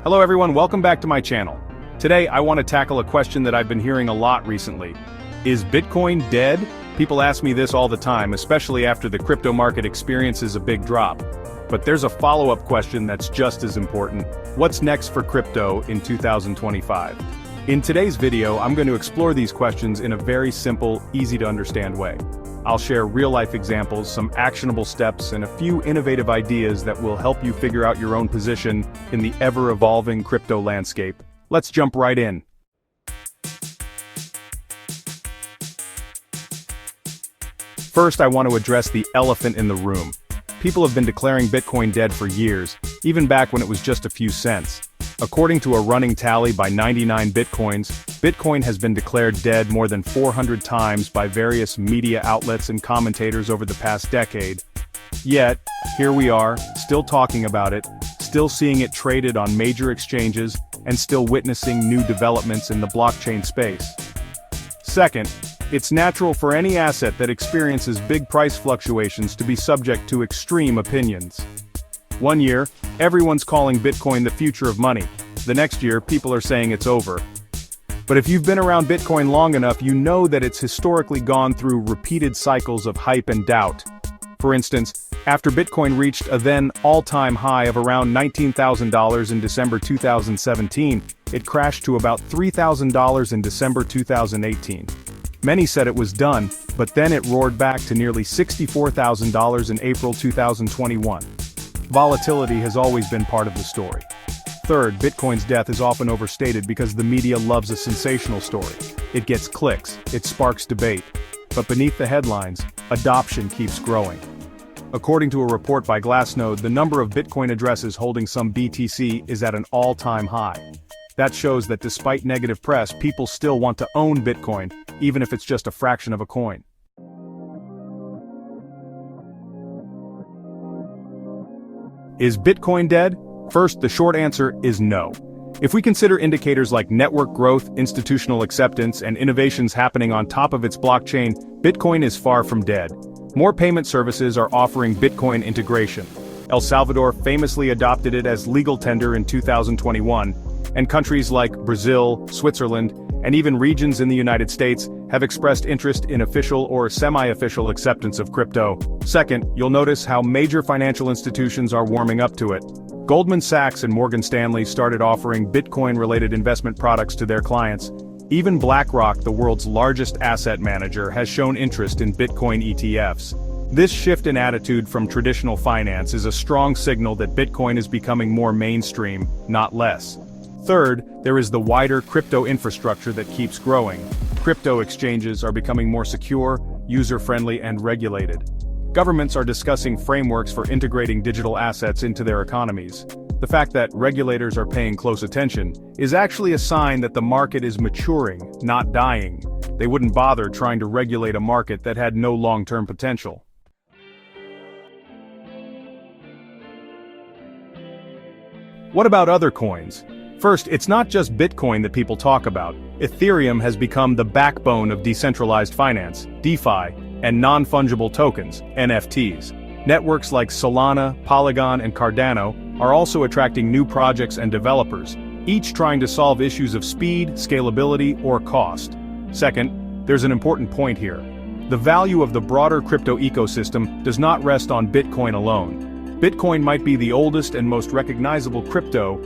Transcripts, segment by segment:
Hello everyone, welcome back to my channel. Today I want to tackle a question that I've been hearing a lot recently. Is Bitcoin dead? People ask me this all the time, especially after the crypto market experiences a big drop. But there's a follow-up question that's just as important. What's next for crypto in 2025? In today's video, I'm going to explore these questions in a very simple, easy-to-understand way. I'll share real-life examples, some actionable steps, and a few innovative ideas that will help you figure out your own position in the ever-evolving crypto landscape. Let's jump right in. First, I want to address the elephant in the room. People have been declaring Bitcoin dead for years, even back when it was just a few cents. According to a running tally by 99 Bitcoins, Bitcoin has been declared dead more than 400 times by various media outlets and commentators over the past decade. Yet, here we are, still talking about it, still seeing it traded on major exchanges, and still witnessing new developments in the blockchain space. Second, it's natural for any asset that experiences big price fluctuations to be subject to extreme opinions. One year, everyone's calling Bitcoin the future of money. The next year, people are saying it's over. But if you've been around Bitcoin long enough, you know that it's historically gone through repeated cycles of hype and doubt. For instance, after Bitcoin reached a then all-time high of around $19,000 in December 2017, it crashed to about $3,000 in December 2018. Many said it was done, but then it roared back to nearly $64,000 in April 2021. Volatility has always been part of the story. Third, Bitcoin's death is often overstated because the media loves a sensational story. It gets clicks, it sparks debate. But beneath the headlines, adoption keeps growing. According to a report by Glassnode, the number of Bitcoin addresses holding some BTC is at an all-time high. That shows that despite negative press, people still want to own Bitcoin, even if it's just a fraction of a coin. Is Bitcoin dead? First, the short answer is no. If we consider indicators like network growth, institutional acceptance, and innovations happening on top of its blockchain, Bitcoin is far from dead. More payment services are offering Bitcoin integration. El Salvador famously adopted it as legal tender in 2021, and countries like Brazil, Switzerland, and even regions in the United States have expressed interest in official or semi-official acceptance of crypto. Second, you'll notice how major financial institutions are warming up to it. Goldman Sachs and Morgan Stanley started offering Bitcoin-related investment products to their clients. Even BlackRock, the world's largest asset manager, has shown interest in Bitcoin ETFs. This shift in attitude from traditional finance is a strong signal that Bitcoin is becoming more mainstream, not less. Third, there is the wider crypto infrastructure that keeps growing. Crypto exchanges are becoming more secure, user-friendly, and regulated. Governments are discussing frameworks for integrating digital assets into their economies. The fact that regulators are paying close attention is actually a sign that the market is maturing, not dying. They wouldn't bother trying to regulate a market that had no long-term potential. What about other coins? First, it's not just Bitcoin that people talk about. Ethereum has become the backbone of decentralized finance, DeFi, and non-fungible tokens, NFTs. Networks like Solana, Polygon, and Cardano are also attracting new projects and developers, each trying to solve issues of speed, scalability, or cost. Second, there's an important point here. The value of the broader crypto ecosystem does not rest on Bitcoin alone. Bitcoin might be the oldest and most recognizable crypto,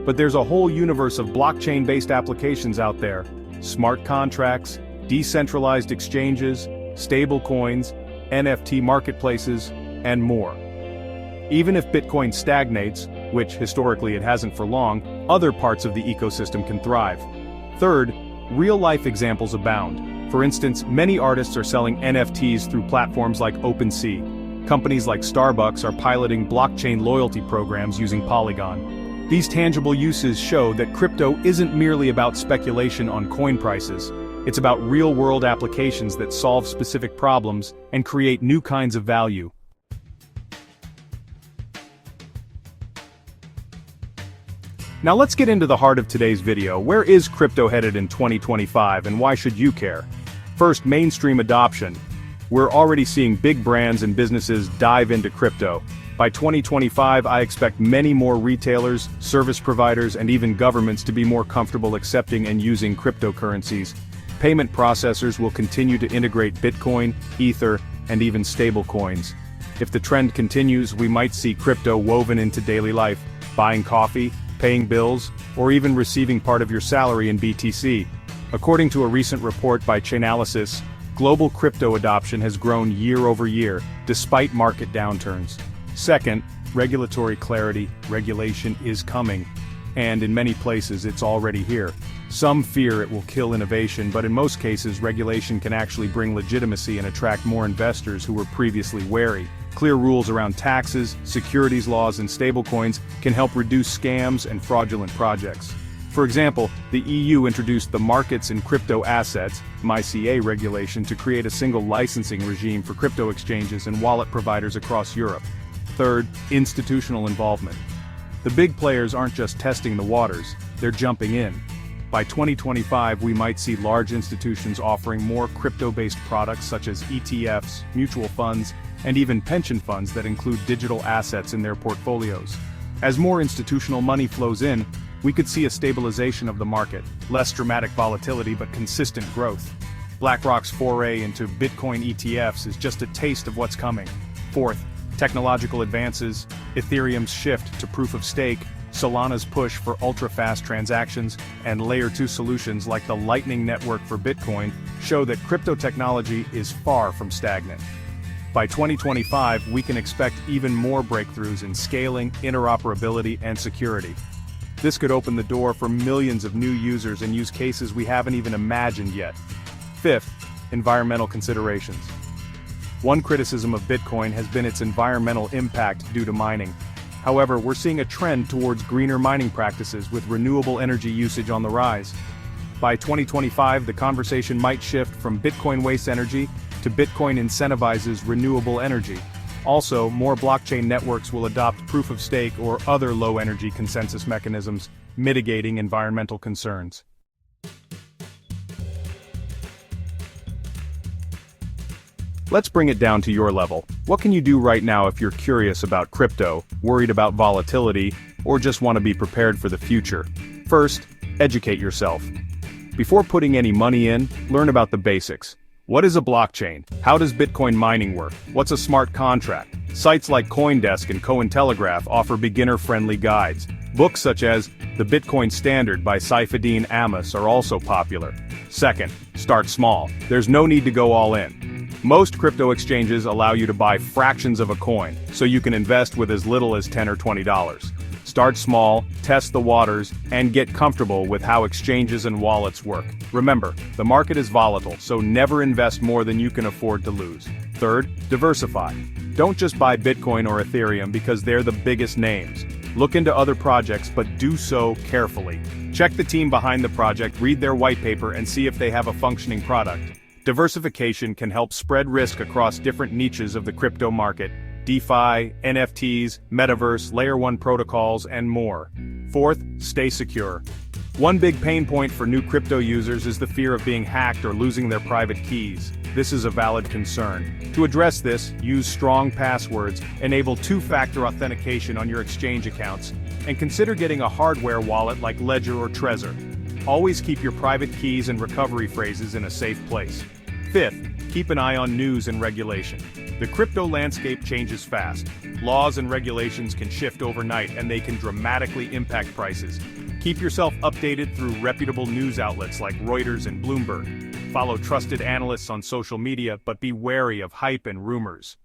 but there's a whole universe of blockchain-based applications out there. Smart contracts, decentralized exchanges, stablecoins, NFT marketplaces, and more. Even if Bitcoin stagnates, which historically it hasn't for long, other parts of the ecosystem can thrive. Third, real-life examples abound. For instance, many artists are selling NFTs through platforms like OpenSea. Companies like Starbucks are piloting blockchain loyalty programs using Polygon. These tangible uses show that crypto isn't merely about speculation on coin prices. It's about real-world applications that solve specific problems and create new kinds of value. Now let's get into the heart of today's video. Where is crypto headed in 2025 and why should you care? First, mainstream adoption. We're already seeing big brands and businesses dive into crypto. By 2025, I expect many more retailers, service providers, and even governments to be more comfortable accepting and using cryptocurrencies. Payment processors will continue to integrate Bitcoin, Ether, and even stablecoins. If the trend continues, we might see crypto woven into daily life, buying coffee, paying bills, or even receiving part of your salary in BTC. According to a recent report by Chainalysis, global crypto adoption has grown year over year, despite market downturns. Second, regulatory clarity. Regulation is coming. And in many places it's already here. Some fear it will kill innovation, but in most cases regulation can actually bring legitimacy and attract more investors who were previously wary. Clear rules around taxes, securities laws, and stablecoins can help reduce scams and fraudulent projects. For example, the EU introduced the Markets in Crypto Assets (MiCA) regulation to create a single licensing regime for crypto exchanges and wallet providers across Europe. Third, institutional involvement. The big players aren't just testing the waters, they're jumping in. By 2025, we might see large institutions offering more crypto-based products such as ETFs, mutual funds, and even pension funds that include digital assets in their portfolios. As more institutional money flows in, we could see a stabilization of the market, less dramatic volatility but consistent growth. BlackRock's foray into Bitcoin ETFs is just a taste of what's coming. Fourth, technological advances, Ethereum's shift to proof-of-stake, Solana's push for ultra-fast transactions, and Layer 2 solutions like the Lightning Network for Bitcoin show that crypto technology is far from stagnant. By 2025, we can expect even more breakthroughs in scaling, interoperability, and security. This could open the door for millions of new users and use cases we haven't even imagined yet. Fifth, environmental considerations. One criticism of Bitcoin has been its environmental impact due to mining. However, we're seeing a trend towards greener mining practices with renewable energy usage on the rise. By 2025, the conversation might shift from Bitcoin wastes energy to Bitcoin incentivizes renewable energy. Also, more blockchain networks will adopt proof-of-stake or other low-energy consensus mechanisms, mitigating environmental concerns. Let's bring it down to your level. What can you do right now if you're curious about crypto, worried about volatility, or just want to be prepared for the future? First, educate yourself. Before putting any money in, learn about the basics. What is a blockchain? How does Bitcoin mining work? What's a smart contract? Sites like CoinDesk and Cointelegraph offer beginner-friendly guides. Books such as The Bitcoin Standard by Saifedean Ammous are also popular. Second, start small. There's no need to go all in. Most crypto exchanges allow you to buy fractions of a coin, so you can invest with as little as $10 or $20. Start small, test the waters, and get comfortable with how exchanges and wallets work. Remember, the market is volatile, so never invest more than you can afford to lose. Third, diversify. Don't just buy Bitcoin or Ethereum because they're the biggest names. Look into other projects, but do so carefully. Check the team behind the project, read their white paper, and see if they have a functioning product. Diversification can help spread risk across different niches of the crypto market: DeFi, NFTs, Metaverse, Layer 1 protocols, and more. Fourth, stay secure. One big pain point for new crypto users is the fear of being hacked or losing their private keys. This is a valid concern. To address this, use strong passwords, enable two-factor authentication on your exchange accounts, and consider getting a hardware wallet like Ledger or Trezor. Always keep your private keys and recovery phrases in a safe place. Fifth, keep an eye on news and regulation. The crypto landscape changes fast. Laws and regulations can shift overnight, and they can dramatically impact prices. Keep yourself updated through reputable news outlets like Reuters and Bloomberg. Follow trusted analysts on social media, but be wary of hype and rumors.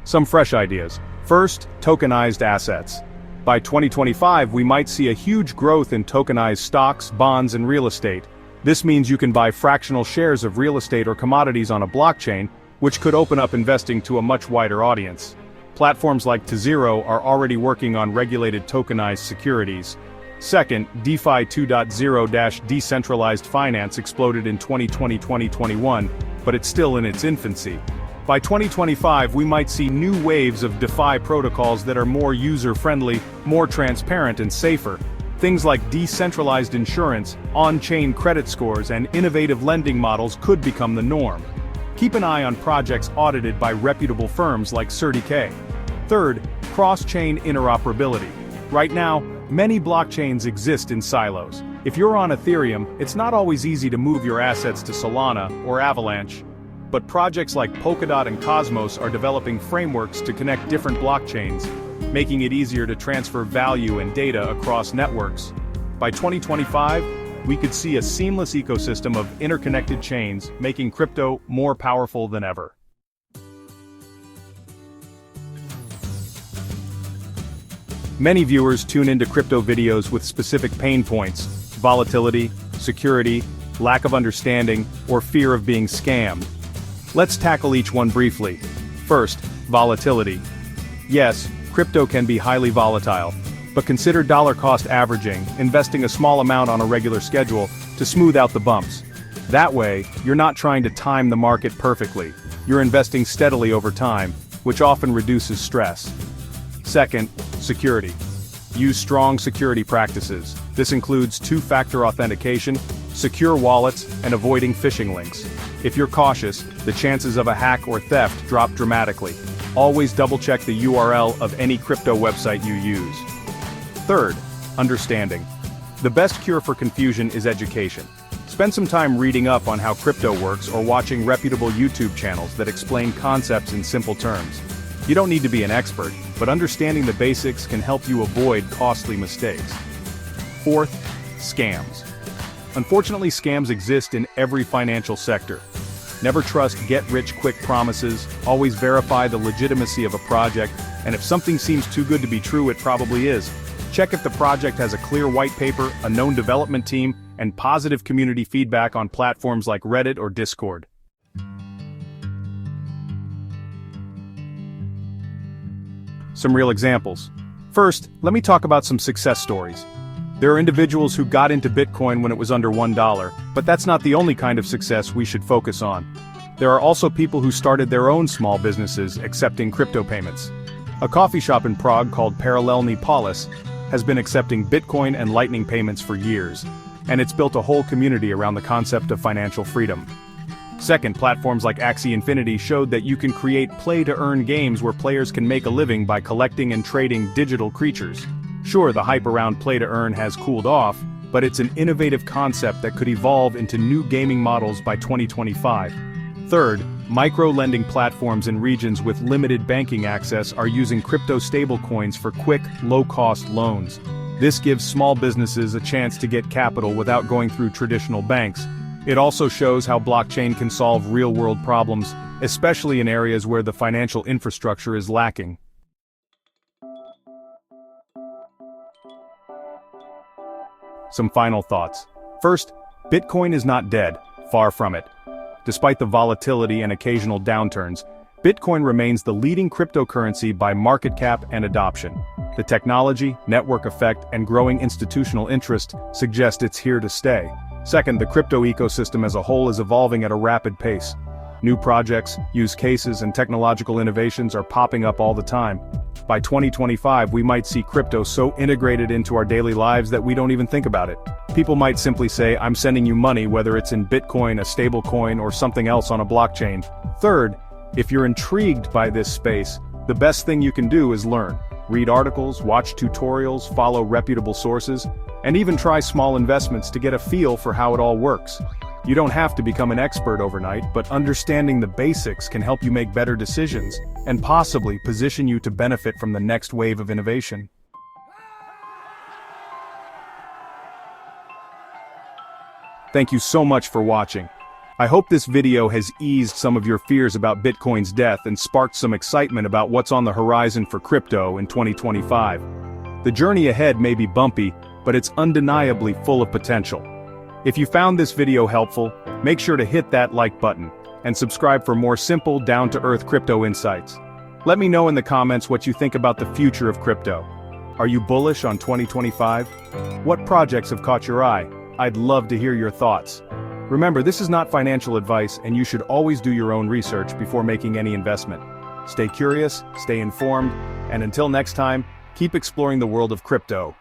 Some fresh ideas. First, tokenized assets. By 2025, we might see a huge growth in tokenized stocks, bonds, and real estate. This means you can buy fractional shares of real estate or commodities on a blockchain, which could open up investing to a much wider audience. Platforms like tZero are already working on regulated tokenized securities. Second, DeFi 2.0 decentralized finance exploded in 2020-2021, but it's still in its infancy. By 2025, we might see new waves of DeFi protocols that are more user-friendly, more transparent, and safer. Things like decentralized insurance, on-chain credit scores, and innovative lending models could become the norm. Keep an eye on projects audited by reputable firms like CertiK. Third, cross-chain interoperability. Right now, many blockchains exist in silos. If you're on Ethereum, it's not always easy to move your assets to Solana or Avalanche. But projects like Polkadot and Cosmos are developing frameworks to connect different blockchains, making it easier to transfer value and data across networks. By 2025, we could see a seamless ecosystem of interconnected chains, making crypto more powerful than ever. Many viewers tune into crypto videos with specific pain points: volatility, security, lack of understanding, or fear of being scammed. Let's tackle each one briefly. First, volatility. Yes, crypto can be highly volatile, but consider dollar-cost averaging, investing a small amount on a regular schedule to smooth out the bumps. That way, you're not trying to time the market perfectly. You're investing steadily over time, which often reduces stress. Second, security. Use strong security practices. This includes two-factor authentication, secure wallets, and avoiding phishing links. If you're cautious, the chances of a hack or theft drop dramatically. Always double-check the URL of any crypto website you use. Third, understanding. The best cure for confusion is education. Spend some time reading up on how crypto works or watching reputable YouTube channels that explain concepts in simple terms. You don't need to be an expert, but understanding the basics can help you avoid costly mistakes. Fourth, scams. Unfortunately, scams exist in every financial sector. Never trust get-rich-quick promises, always verify the legitimacy of a project, and if something seems too good to be true, it probably is. Check if the project has a clear white paper, a known development team, and positive community feedback on platforms like Reddit or Discord. Some real examples. First, let me talk about some success stories. There are individuals who got into Bitcoin when it was under $1, but that's not the only kind of success we should focus on. There are also people who started their own small businesses accepting crypto payments. A coffee shop in Prague called Paralelní Polis has been accepting Bitcoin and Lightning payments for years, and it's built a whole community around the concept of financial freedom. Second, platforms like Axie Infinity showed that you can create play-to-earn games where players can make a living by collecting and trading digital creatures. Sure, the hype around play-to-earn has cooled off, but it's an innovative concept that could evolve into new gaming models by 2025. Third, micro-lending platforms in regions with limited banking access are using crypto stablecoins for quick, low-cost loans. This gives small businesses a chance to get capital without going through traditional banks. It also shows how blockchain can solve real-world problems, especially in areas where the financial infrastructure is lacking. Some final thoughts. First, Bitcoin is not dead, far from it. Despite the volatility and occasional downturns, Bitcoin remains the leading cryptocurrency by market cap and adoption. The technology, network effect, and growing institutional interest suggest it's here to stay. Second, the crypto ecosystem as a whole is evolving at a rapid pace. New projects, use cases, and technological innovations are popping up all the time. By 2025, we might see crypto so integrated into our daily lives that we don't even think about it. People might simply say, "I'm sending you money," whether it's in Bitcoin, a stable coin, or something else on a blockchain. Third, if you're intrigued by this space, the best thing you can do is learn. Read articles, watch tutorials, follow reputable sources, and even try small investments to get a feel for how it all works. You don't have to become an expert overnight, but understanding the basics can help you make better decisions, and possibly position you to benefit from the next wave of innovation. Thank you so much for watching. I hope this video has eased some of your fears about Bitcoin's death and sparked some excitement about what's on the horizon for crypto in 2025. The journey ahead may be bumpy, but it's undeniably full of potential. If you found this video helpful, make sure to hit that like button, and subscribe for more simple, down-to-earth crypto insights. Let me know in the comments what you think about the future of crypto. Are you bullish on 2025? What projects have caught your eye? I'd love to hear your thoughts. Remember, this is not financial advice, and you should always do your own research before making any investment. Stay curious, stay informed, and until next time, keep exploring the world of crypto.